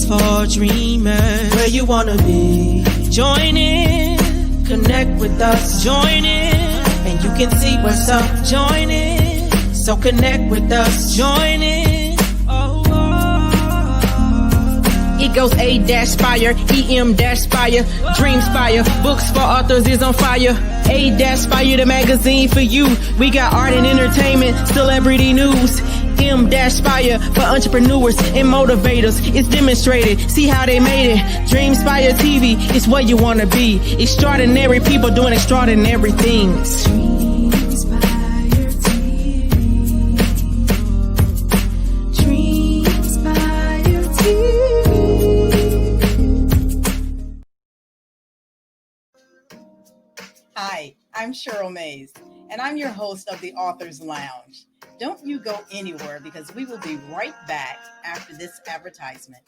for dreamers. Where you wanna be? Join in, connect with us. Join in, and you can see what's up. Join in, so connect with us. Join in. It goes A-Spire, EM-Spire, DreamSpire, books for authors is on fire. A-Spire, the magazine for you. We got art and entertainment, celebrity news. M-Spire for entrepreneurs and motivators. It's demonstrated, see how they made it. DreamSpireTV is where you wanna be. Extraordinary people doing extraordinary things. Hi, I'm Cheryl Mays, and I'm your host of the Authors Lounge. Don't you go anywhere because we will be right back after this advertisement.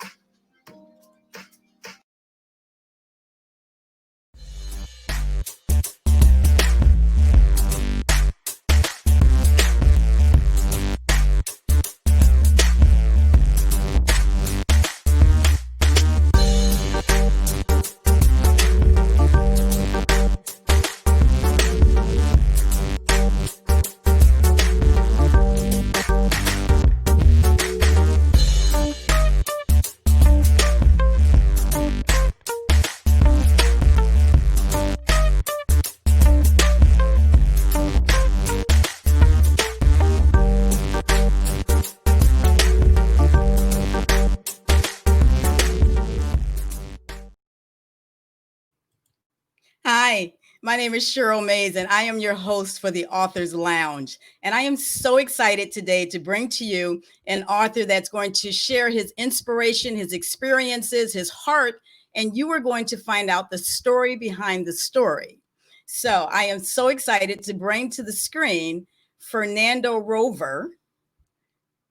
Hi, my name is Cheryl Mays, and I am your host for the Authors Lounge. And I am so excited today to bring to you an author that's going to share his inspiration, his experiences, his heart, and you are going to find out the story behind the story. So I am so excited to bring to the screen Fernando Rover.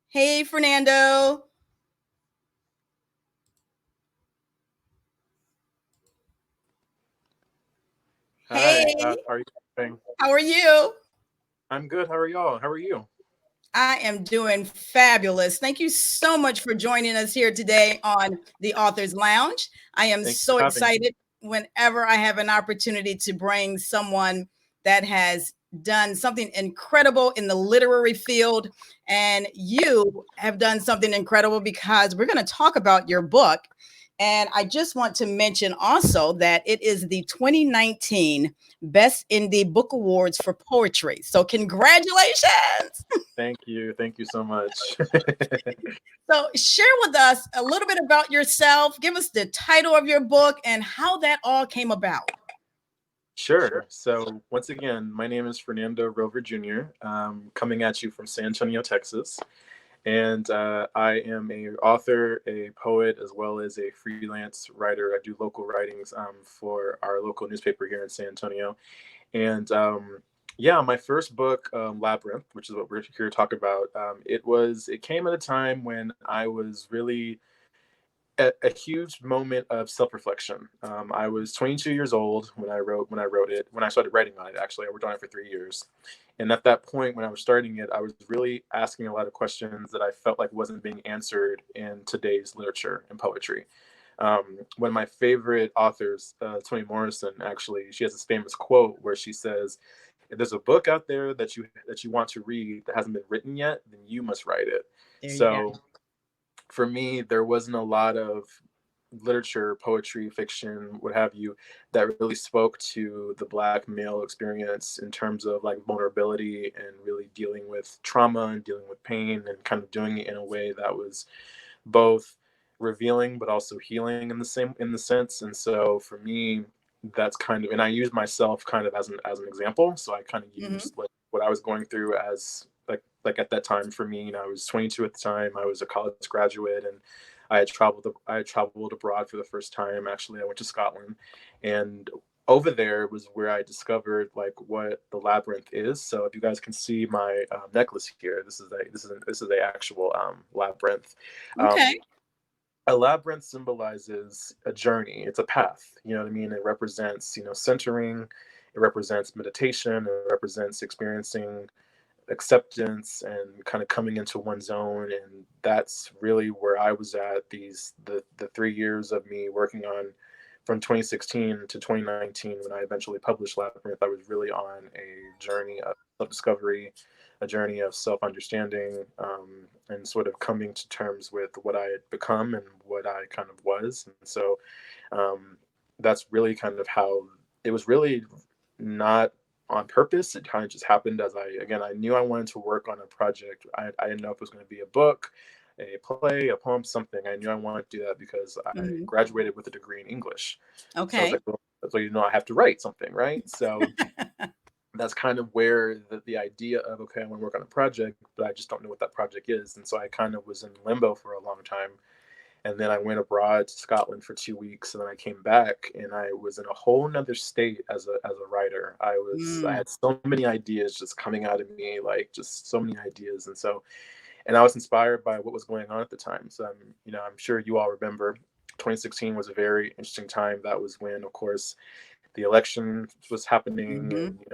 Hey, Fernando. Hi, Hey, how are you doing? how are you? I'm good. How are y'all? How are you? I am doing fabulous. Thank you so much for joining us here today on the Authors Lounge. I am Thanks so for having me. excited whenever I have an opportunity to bring someone that has done something incredible in the literary field. And you have done something incredible because we're going to talk about your book. And I just want to mention also that it is the 2019 Best Indie Book Awards for Poetry. So congratulations. Thank you. Thank you so much. So share with us a little bit about yourself. Give us the title of your book and how that all came about. Sure. So once again, my name is Fernando Rover Jr., coming at you from San Antonio, Texas. And I am an author, a poet, as well as a freelance writer. I do local writings for our local newspaper here in San Antonio. And yeah, my first book, Labyrinth, which is what we're here to talk about, it came at a time when I was really at a huge moment of self-reflection. I was 22 years old when I started writing on it. Actually, I worked on it for 3 years. And at that point, when I was starting it, I was really asking a lot of questions that I felt like wasn't being answered in today's literature and poetry. One of my favorite authors, Toni Morrison, actually, she has this famous quote where she says, "If there's a book out there that you want to read that hasn't been written yet, then you must write it." So for me, there wasn't a lot of literature, poetry, fiction, what have you, that really spoke to the Black male experience in terms of like vulnerability and really dealing with trauma and dealing with pain and kind of doing it in a way that was both revealing but also healing in the sense. And so for me, that's kind of, and I use myself kind of as an example. So I kind of used like what I was going through as like at that time for me. I was 22 at the time. I was a college graduate, and I had traveled abroad for the first time. Actually, I went to Scotland, and over there was where I discovered like what the labyrinth is. So if you guys can see my necklace here, this is the actual labyrinth. Okay. A labyrinth symbolizes a journey. It's a path. You know what I mean? It represents, centering. It represents meditation. It represents experiencing acceptance and kind of coming into one's own. And that's really where I was at the 3 years of me working on, from 2016 to 2019, when I eventually published Labyrinth. I was really on a journey of self-discovery, a journey of self-understanding, and sort of coming to terms with what I had become and what I kind of was. And so that's really kind of how it was, really not on purpose. It kind of just happened as I knew I wanted to work on a project. I didn't know if it was going to be a book, a play, a poem, something. I knew I wanted to do that because I graduated with a degree in English. Okay. So I was like, well, so I have to write something, right? So that's kind of where the idea of, okay, I want to work on a project, but I just don't know what that project is. And so I kind of was in limbo for a long time. And then I went abroad to Scotland for 2 weeks, and then I came back, and I was in a whole nother state as a writer. I had so many ideas just coming out of me, like just so many ideas. And I was inspired by what was going on at the time. So I'm sure you all remember 2016 was a very interesting time. That was when, of course, the election was happening, and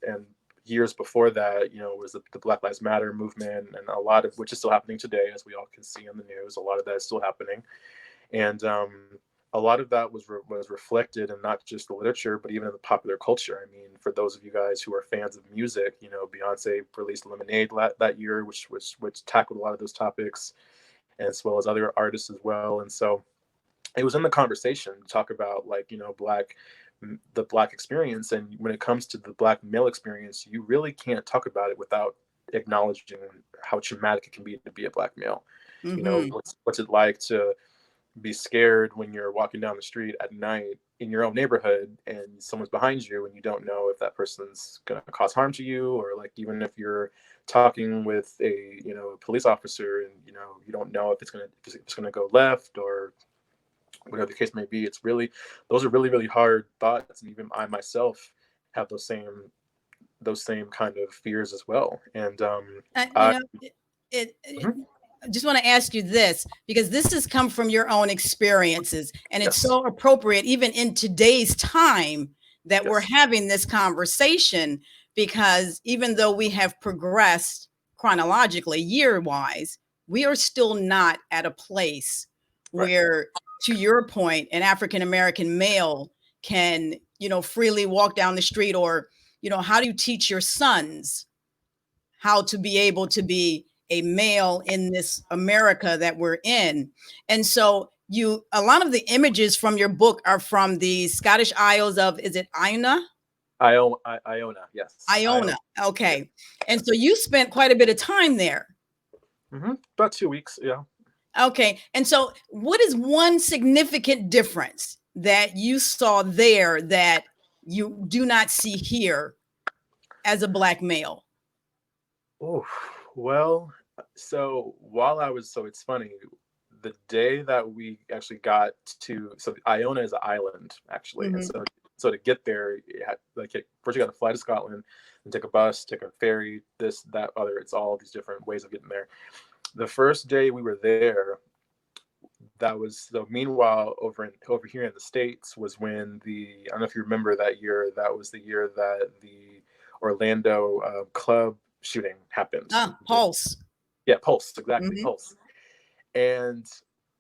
and years before that, was the Black Lives Matter movement, and a lot of which is still happening today, as we all can see on the news. A lot of that is still happening, and a lot of that was reflected in not just the literature, but even in the popular culture. I mean, for those of you guys who are fans of music, Beyonce released Lemonade that year, which tackled a lot of those topics, as well as other artists as well. And so it was in the conversation to talk about, like, the Black experience. And when it comes to the Black male experience, you really can't talk about it without acknowledging how traumatic it can be to be a Black male. What's it like to be scared when you're walking down the street at night in your own neighborhood and someone's behind you and you don't know if that person's going to cause harm to you, or like even if you're talking with a police officer and you don't know if it's going to go left or whatever the case may be. Those are really, really hard thoughts, and even I myself have those same kind of fears as well. And I just want to ask you this, because this has come from your own experiences, and it's so appropriate even in today's time that we're having this conversation, because even though we have progressed chronologically year-wise, we are still not at a place where, to your point, an African-American male can, freely walk down the street, or, how do you teach your sons how to be able to be a male in this America that we're in? And so a lot of the images from your book are from the Scottish Isles of, is it Iona? Iona, yes. Iona. Okay. And so you spent quite a bit of time there. About 2 weeks. Yeah. Okay. And so what is one significant difference that you saw there that you do not see here as a Black male? Oh, well, so it's funny, the day that we actually got to, so Iona is an island, actually. And so to get there, first you got to fly to Scotland and take a bus, take a ferry, this, that, other. It's all these different ways of getting there. The first day we were there, meanwhile over here in the States was when I don't know if you remember that year, that was the year that the Orlando club shooting happened. Pulse. Yeah, Pulse, exactly. Pulse. And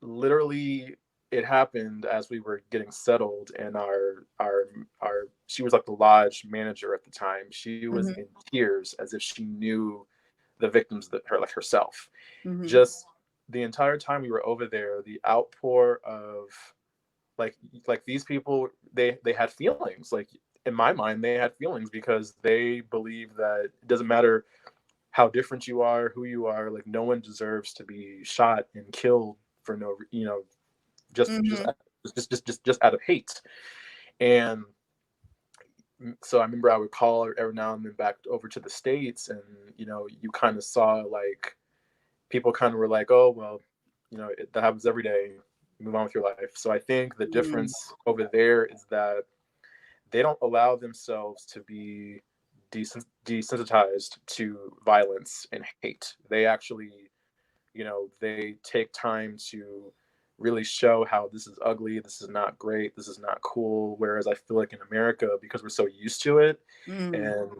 literally it happened as we were getting settled, and our she was like the lodge manager at the time. She was in tears as if she knew the victims herself. Just the entire time we were over there, the outpour of like these people, they had feelings. Like, in my mind, they had feelings because they believe that it doesn't matter how different you are, who you are, like no one deserves to be shot and killed for just out of hate. And so I remember I would call every now and then back over to the States, and you kind of saw like people kind of were like, oh well, that happens every day, move on with your life. So I think the difference over there is that they don't allow themselves to be desensitized to violence and hate. They actually, they take time to really show how this is ugly, this is not great, this is not cool. Whereas I feel like in America, because we're so used to it, and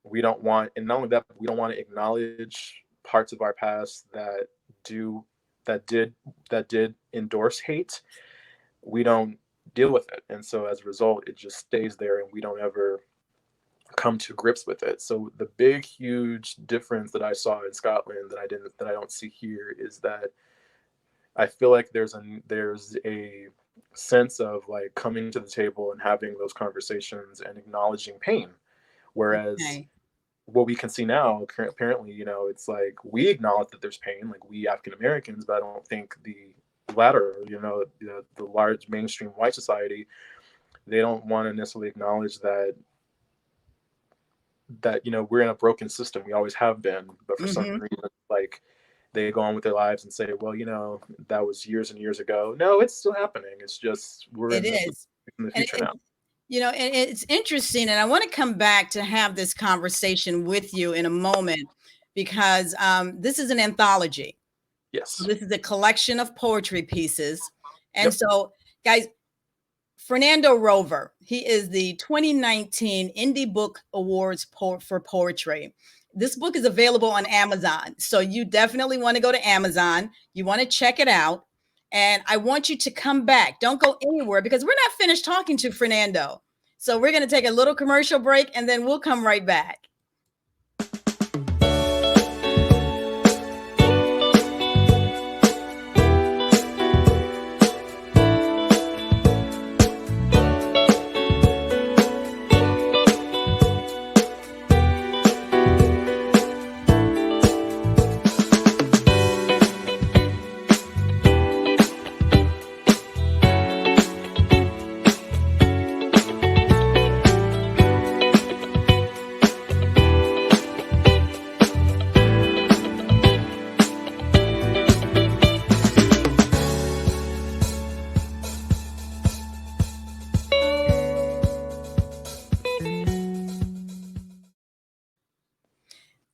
we don't want, and not only that, we don't want to acknowledge parts of our past that did endorse hate. We don't deal with it, and so as a result, it just stays there, and we don't ever come to grips with it. So the big, huge difference that I saw in Scotland that I don't see here is that I feel like there's a sense of like coming to the table and having those conversations and acknowledging pain, whereas Okay. what we can see now, apparently, it's like we acknowledge that there's pain, like we African Americans, but I don't think the latter, the large mainstream white society, they don't want to necessarily acknowledge that we're in a broken system. We always have been, but for some Mm-hmm. reason, like they go on with their lives and say, well, that was years and years ago. No, it's still happening. It's just we're It in is. the And, future and now. and it's interesting, and I want to come back to have this conversation with you in a moment because this is an anthology. So Yes. this is a collection of poetry pieces. And Yep. so, guys, Fernando Rover, he is the 2019 Indie Book Awards for poetry. This book is available on Amazon. So you definitely want to go to Amazon. You want to check it out. And I want you to come back. Don't go anywhere because we're not finished talking to Fernando. So we're going to take a little commercial break and then we'll come right back.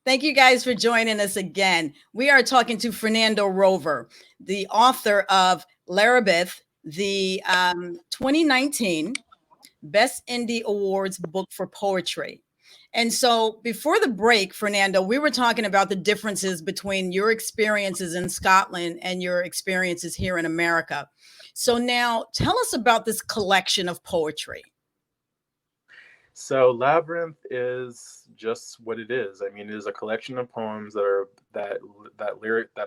Thank you guys for joining us again. We are talking to Fernando Rover, the author of Labyrinth, the 2019 Best Indie Awards book for poetry. And so before the break, Fernando, we were talking about the differences between your experiences in Scotland and your experiences here in America. So now tell us about this collection of poetry. So Labyrinth is just what it is. I mean, it is a collection of poems that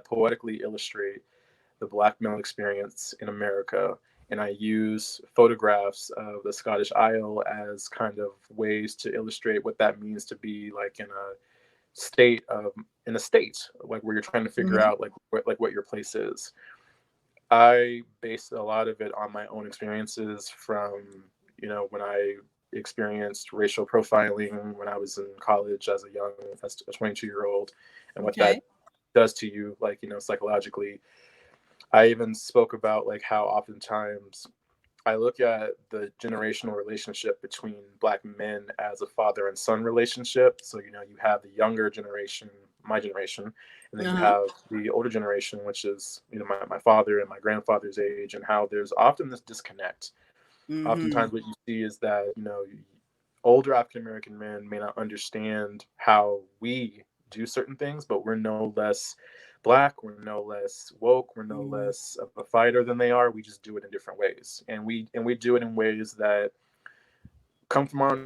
poetically illustrate the Black male experience in America. And I use photographs of the Scottish Isle as kind of ways to illustrate what that means to be like in a state, like where you're trying to figure Mhm. out what your place is. I based a lot of it on my own experiences from, when I experienced racial profiling when I was in college as a 22-year-old, and what that Okay. does to you, like, psychologically. I even spoke about like how oftentimes I look at the generational relationship between Black men as a father and son relationship. So, you have the younger generation, my generation, and then you Uh-huh. have the older generation, which is, my father and my grandfather's age, and how there's often this disconnect. Hmm. Oftentimes what you see is that, older African American men may not understand how we do certain things, but we're no less Black, we're no less woke, we're no Hmm. less of a fighter than they are. We just do it in different ways, and we do it in ways that come from our.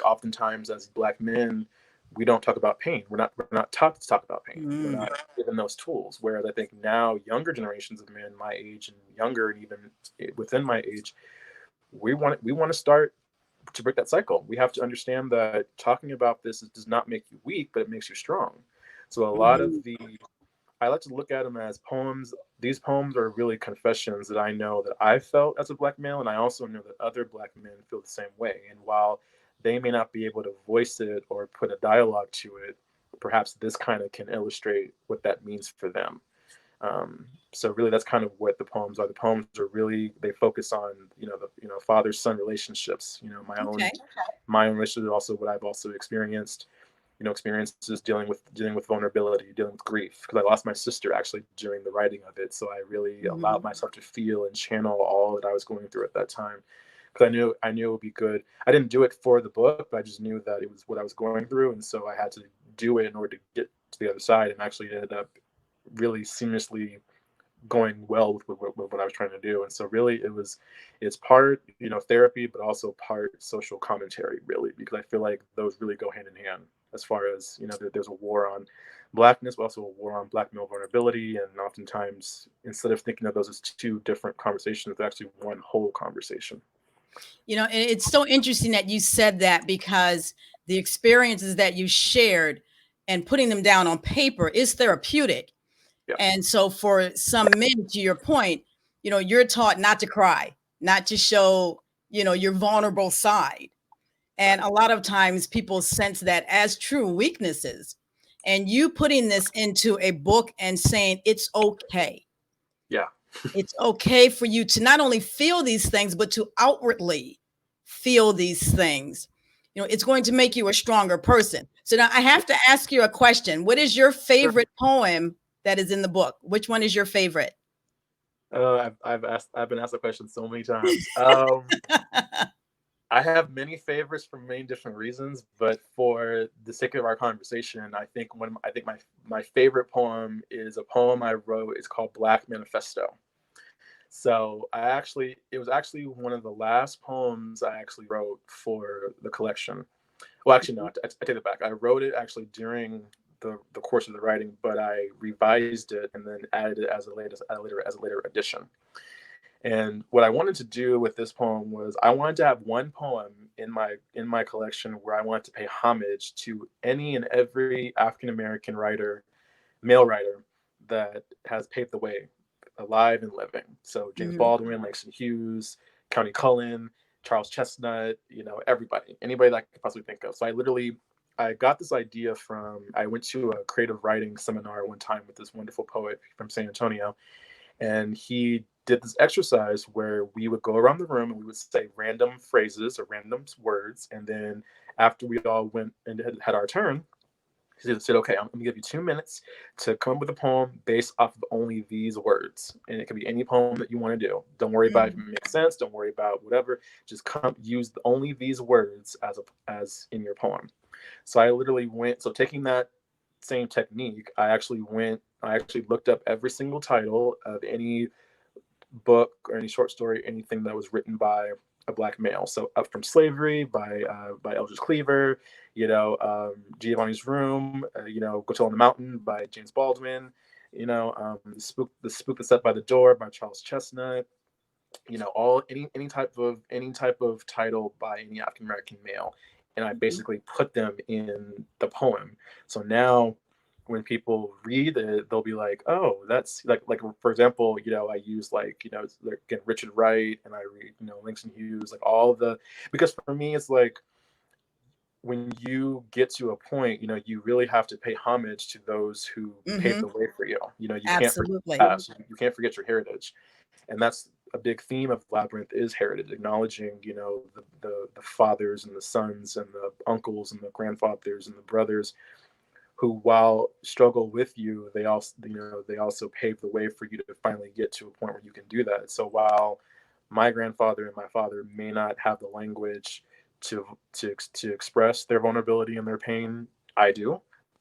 Oftentimes, as Black men, we don't talk about pain. We're not taught to talk about pain. We're Mm. not given those tools. Whereas I think now younger generations of men my age and younger, and even within my age, we want to start to break that cycle. We have to understand that talking about this does not make you weak, but it makes you strong. So a lot of Mhm. I like to look at them as poems. These poems are really confessions that I know that I felt as a Black male, and I also know that other Black men feel the same way. And while they may not be able to voice it or put a dialogue to it, perhaps this kind of can illustrate what that means for them. So really, that's kind of what the poems are. The poems are really, they focus on father son relationships. Okay. My own relationship, also what I've also experienced. Experiences dealing with vulnerability, dealing with grief. Because I lost my sister actually during the writing of it, so I really allowed Mhm. myself to feel and channel all that I was going through at that time. because I knew it would be good. I didn't do it for the book, but I just knew that it was what I was going through, and so I had to do it in order to get to the other side, and actually it ended up really seamlessly going well with what I was trying to do. And so really it's part, therapy, but also part social commentary, really, because I feel like those really go hand in hand as far as, there's a war on Blackness, but also a war on Black male vulnerability. And oftentimes, instead of thinking of those as two different conversations, it's actually one whole conversation. And it's so interesting that you said that, because the experiences that you shared and putting them down on paper is therapeutic. Yeah. And so for some men, to your point, you're taught not to cry, not to show, your vulnerable side. And a lot of times people sense that as true weaknesses. And you putting this into a book and saying it's okay. Yeah. It's okay for you to not only feel these things, but to outwardly feel these things. It's going to make you a stronger person. So now I have to ask you a question. What is your favorite poem that is in the book? Which one is your favorite? I've been asked that question so many times. I have many favorites for many different reasons, but for the sake of our conversation, I think my favorite poem is a poem I wrote. It's called Black Manifesto. So it was actually one of the last poems I actually wrote for the collection. Well, actually, no, I take it back. I wrote it actually during the course of the writing, but I revised it and then added it as a later addition. And what I wanted to do with this poem was I wanted to have one poem in my collection where I wanted to pay homage to any and every African American male writer that has paved the way, alive and living. So James Baldwin, Langston Hughes, Countee Cullen, Charles Chestnut, anybody that I could possibly think of. So I got this idea I went to a creative writing seminar one time with this wonderful poet from San Antonio, and he did this exercise where we would go around the room and we would say random phrases or random words. And then after we all went and had our turn, he said, okay, I'm gonna give you 2 minutes to come up with a poem based off of only these words. And it can be any poem that you want to do. Don't worry about if it makes sense. Don't worry about whatever. Just use only these words as in your poem. So I literally taking that same technique, I actually looked up every single title of any book or any short story, anything that was written by a Black male. So Up From Slavery by Eldridge Cleaver, Giovanni's Room, Go Tell on the Mountain by James Baldwin, The Spook That's Set by the Door by Charles Chestnut, any type of title by any African American male. And I basically put them in the poem. So now when people read it, they'll be like, oh, that's like for example, I use again, Richard Wright, and I read, Langston Hughes, because for me, it's like when you get to a point, you really have to pay homage to those who paved the way for you. You Absolutely. You can't forget your heritage. And that's a big theme of Labyrinth is heritage, acknowledging, the fathers and the sons and the uncles and the grandfathers and the brothers who, while struggle with you, they also pave the way for you to finally get to a point where you can do that. So while my grandfather and my father may not have the language to express their vulnerability and their pain, I do,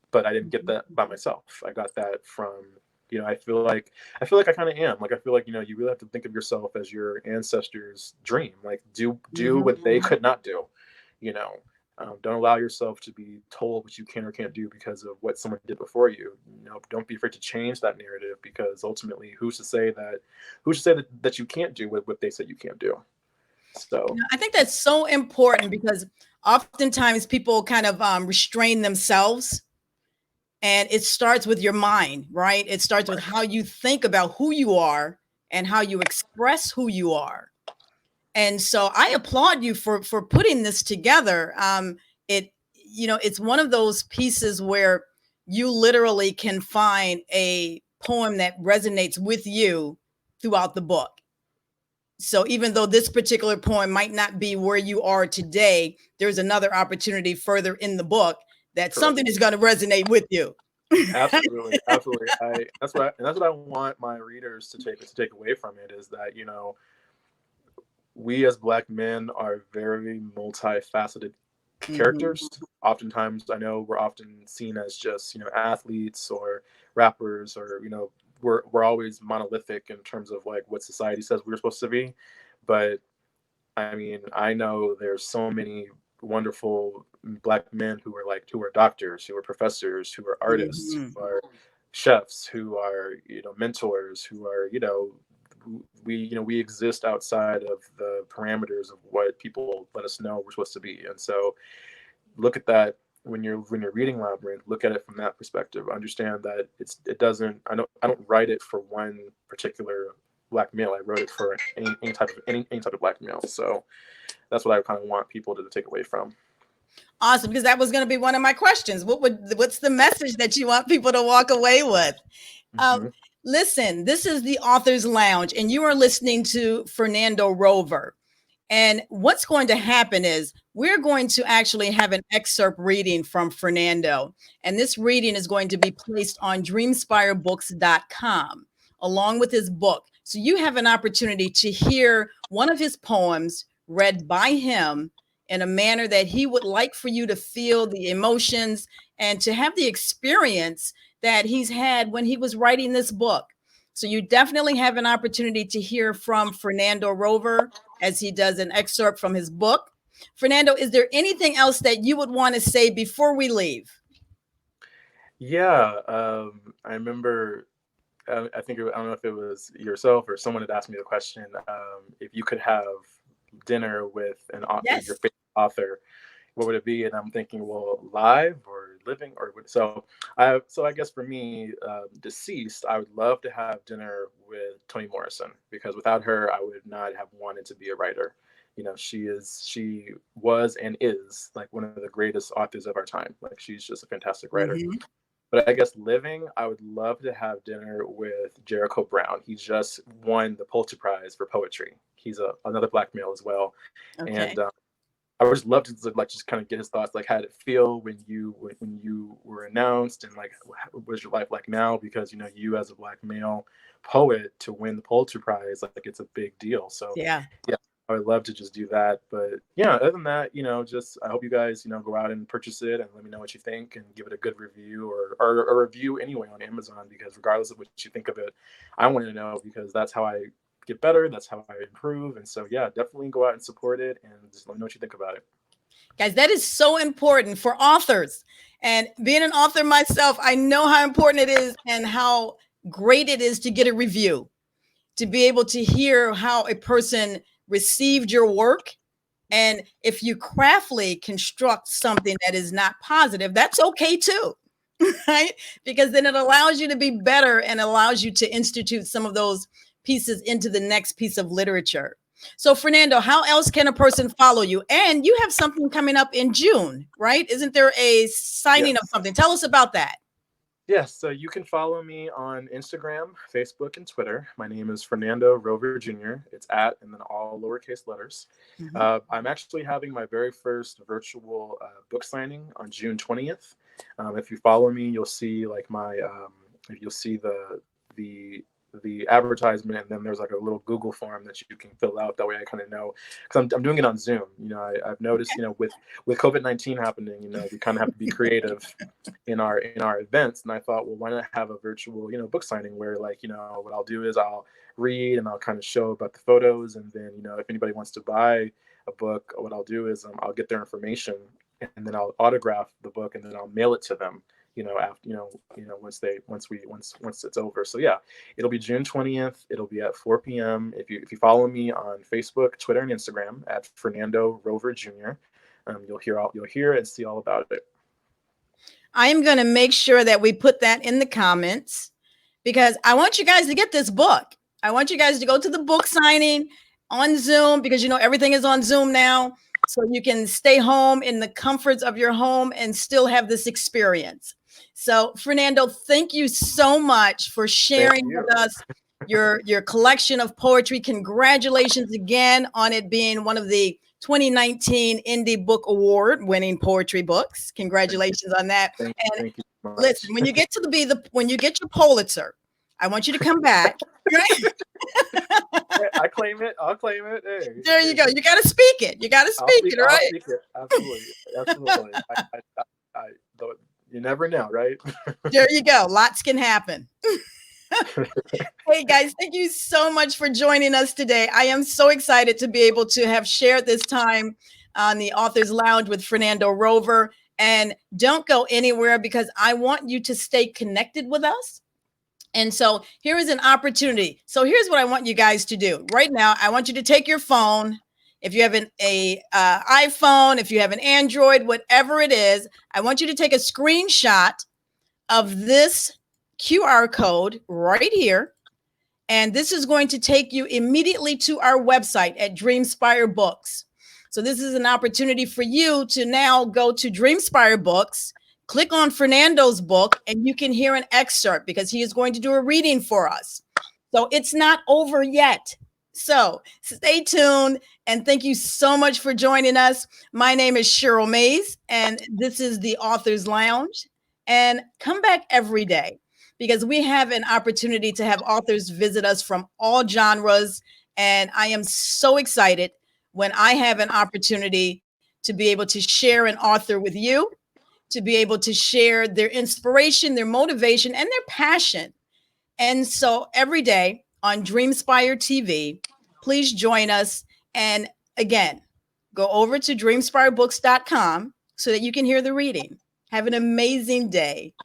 but I didn't get that by myself. I got that from, I feel like I kind of am. I feel like, you really have to think of yourself as your ancestors' dream. Do what they could not do, Don't allow yourself to be told what you can or can't do because of what someone did before you. Don't be afraid to change that narrative, because ultimately, who's to say that you can't do what they said you can't do? So I think that's so important, because oftentimes people kind of restrain themselves, and it starts with your mind, right? It starts with how you think about who you are and how you express who you are. And so I applaud you for putting this together. It's one of those pieces where you literally can find a poem that resonates with you throughout the book. So even though this particular poem might not be where you are today, there's another opportunity further in the book that Correct. Something is going to resonate with you. Absolutely. That's what I want my readers to take away from it, is that, we as Black men are very multifaceted Hmm. characters. Oftentimes, I know we're often seen as just, athletes or rappers, or, we're always monolithic in terms of like what society says we're supposed to be. But I mean, I know there's so many wonderful Black men who are doctors, who are professors, who are artists, Hmm. who are chefs, who are, mentors, who are, we exist outside of the parameters of what people let us know we're supposed to be. And so look at that when you're reading Labyrinth, look at it from that perspective. Understand that it doesn't, I don't write it for one particular Black male. I wrote it for any type of Black male. So that's what I kind of want people to take away from. Awesome, because that was going to be one of my questions. What's the message that you want people to walk away with? Um, Hmm. Listen, this is the Author's Lounge, and you are listening to Fernando Rover. And what's going to happen is we're going to actually have an excerpt reading from Fernando. And this reading is going to be placed on DreamSpireBooks.com along with his book. So you have an opportunity to hear one of his poems read by him in a manner that he would like for you to feel the emotions and to have the experience that he's had when he was writing this book. So you definitely have an opportunity to hear from Fernando Rover as he does an excerpt from his book. Fernando, is there anything else that you would want to say before we leave? Yeah, I remember. I think I don't know if it was yourself or someone had asked me the question, if you could have dinner with your Yes. favorite author, what would it be? And I'm thinking, well, live or living or so I guess for me, deceased, I would love to have dinner with Toni Morrison, because without her, I would not have wanted to be a writer. She was and is like one of the greatest authors of our time. Like, she's just a fantastic writer. Mhm. But I guess living, I would love to have dinner with Jericho Brown. He just won the Pulitzer Prize for poetry. He's another Black male as well, Okay. and I would just love to like just kind of get his thoughts. Like, how did it feel when you were announced, and like what was your life like now? Because you as a Black male poet to win the Pulitzer Prize, like it's a big deal. So Yeah. yeah, I would love to just do that. But yeah, other than that, just I hope you guys go out and purchase it and let me know what you think and give it a good review, or a review anyway on Amazon, because regardless of what you think of it, I want to know, because that's how I get better. That's how I improve. And so, yeah, definitely go out and support it, and just let me know what you think about it. Guys, that is so important for authors. And being an author myself, I know how important it is and how great it is to get a review, to be able to hear how a person received your work. And if you craftily construct something that is not positive, that's okay too, right? Because then it allows you to be better and allows you to institute some of those pieces into the next piece of literature. So, Fernando, how else can a person follow you? And you have something coming up in June, right? Isn't there a signing of Yes. something? Tell us about that. Yes. So you can follow me on Instagram, Facebook, and Twitter. My name is Fernando Rover Jr. It's at, and then all lowercase letters. Mhm. I'm actually having my very first virtual book signing on June 20th. If you follow me, you'll see like you'll see the the advertisement, and then there's like a little Google form that you can fill out. That way I kind of know, because I'm doing it on Zoom. I've noticed, with COVID-19 happening, we kind of have to be creative in our events. And I thought, well, why not have a virtual, book signing where, like, what I'll do is I'll read and I'll kind of show about the photos, and then, if anybody wants to buy a book, what I'll do is I'll get their information, and then I'll autograph the book, and then I'll mail it to them, after, once it's over. So yeah, it'll be June 20th. It'll be at 4 p.m. If you follow me on Facebook, Twitter, and Instagram at Fernando Rover Jr., you'll hear and see all about it. I am going to make sure that we put that in the comments because I want you guys to get this book. I want you guys to go to the book signing on Zoom because everything is on Zoom now. So you can stay home in the comforts of your home and still have this experience. So, Fernando, thank you so much for Thank sharing you. with us your collection of poetry. Congratulations again on it being one of the 2019 Indie Book Award winning poetry books. Congratulations on that. And Thank you so listen, much. when you get your Pulitzer, I want you to come back. I claim it. I'll claim it. Hey, There you go. You got to speak it. You got to speak it, I'll right? speak it. Absolutely. Absolutely. You never know, right? There you go. Lots can happen. Hey guys, thank you so much for joining us today. I am so excited to be able to have shared this time on the Authors Lounge with Fernando Rover. And don't go anywhere because I want you to stay connected with us. And so here is an opportunity. So here's what I want you guys to do. Right now, I want you to take your phone. If you have an iPhone, if you have an Android, whatever it is, I want you to take a screenshot of this QR code right here. And this is going to take you immediately to our website at DreamSpire Books. So this is an opportunity for you to now go to DreamSpire Books, click on Fernando's book, and you can hear an excerpt because he is going to do a reading for us. So it's not over yet. So stay tuned, and thank you so much for joining us. My name is Cheryl Mays, and this is the Authors Lounge. And come back every day because we have an opportunity to have authors visit us from all genres. And I am so excited when I have an opportunity to be able to share an author with you, to be able to share their inspiration, their motivation, and their passion. And so every day on DreamSpireTV, please join us. And again, go over to DreamSpireBooks.com so that you can hear the reading. Have an amazing day.